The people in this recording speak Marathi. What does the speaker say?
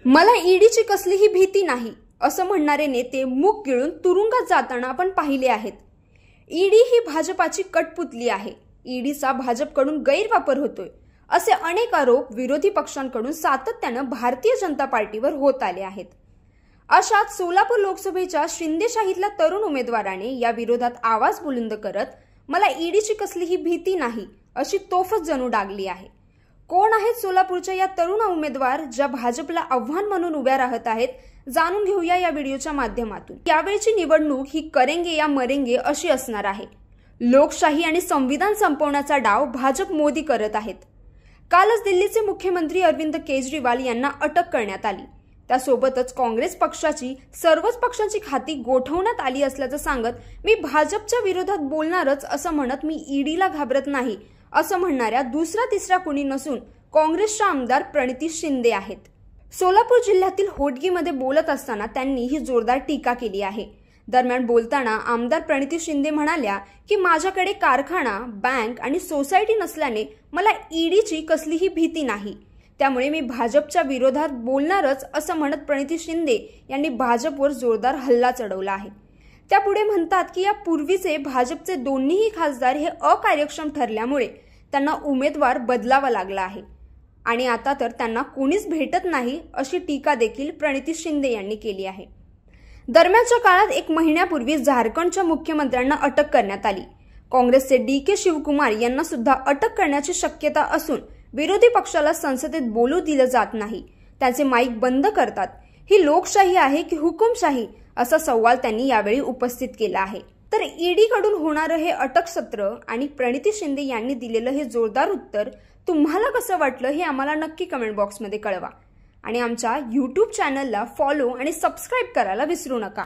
मला ईडीची कसलीही भीती नाही असं म्हणणारे नेते मुख गिळून तुरुंगात जाताना आपण पाहिले आहेत। ईडी ही भाजपाची कठपुतली आहे। ईडीचा भाजपकडून गैरवापर होतोय असे अनेक आरोप विरोधी पक्षांकडून सातत्याने भारतीय जनता पार्टीवर होत आले आहेत। अशात सोलापूर लोकसभेच्या शिंदेशाहीतल्या तरुण उमेदवाराने या विरोधात आवाज बुलंद करत मला ईडीची कसलीही भीती नाही अशी तोफच जणू डागली आहे। कोण आहेत सोलापूरच्या या तरुण उमेदवार ज्या भाजपला आव्हान म्हणून उभ्या राहत आहेत, जाणून घेऊया या व्हिडिओच्या माध्यमातून। यावेळची निवडणूक ही करेंगे या मरेंगे अशी असणार आहे। लोकशाही आणि संविधान संपवण्याचा डाव भाजप मोदी करत आहेत। कालच दिल्लीचे मुख्यमंत्री अरविंद केजरीवाल यांना अटक करण्यात आली। त्यासोबतच काँग्रेस पक्षाची सर्वच पक्षांची खाती गोठवण्यात आली असल्याचं सांगत मी भाजपच्या विरोधात बोलणारच असं म्हणत मी ईडीला घाबरत नाही असं म्हणणाऱ्या दुसरा तिसरा कुणी नसून काँग्रेसच्या आमदार प्रणिती शिंदे आहेत। सोलापूर जिल्ह्यातील होटगीमध्ये बोलत असताना त्यांनी ही जोरदार टीका केली आहे। दरम्यान बोलताना आमदार प्रणिती शिंदे म्हणाल्या की माझ्याकडे कारखाना, बँक आणि सोसायटी नसल्याने मला ईडीची कसलीही भीती नाही, त्यामुळे मी भाजपच्या विरोधात बोलणारच असं म्हणत प्रणिती शिंदे यांनी भाजपवर जोरदार हल्ला चढवला आहे। त्यापुढे म्हणतात की या पूर्वीचे भाजपचे दोन्हीही खासदार हे अकार्यक्षम ठरल्यामुळे त्यांना उमेदवार बदलावा लागला आहे आणि आता तर त्यांना कोणीच भेटत नाही अशी टीका देखील प्रणिती शिंदे यांनी केली आहे। दरम्यानच्या काळात 1 महिन्यापूर्वी झारखंडच्या मुख्यमंत्र्यांना अटक करण्यात आली। काँग्रेसचे DK शिवकुमार यांना सुद्धा अटक करण्याची शक्यता असून विरोधी पक्षाला संसदेत बोलू दिलं जात नाही, त्याचे माईक बंद करतात। ही लोकशाही आहे की हुकुमशाही असा सवाल त्यांनी यावेळी उपस्थित केला आहे। तर ईडी कडून होणारं हे अटक सत्र आणि प्रणिती शिंदे यांनी दिलेलं हे जोरदार उत्तर तुम्हाला कसं वाटलं हे आम्हाला नक्की कमेंट बॉक्समध्ये कळवा आणि आमच्या YouTube चॅनलला फॉलो आणि सबस्क्राईब करायला विसरू नका।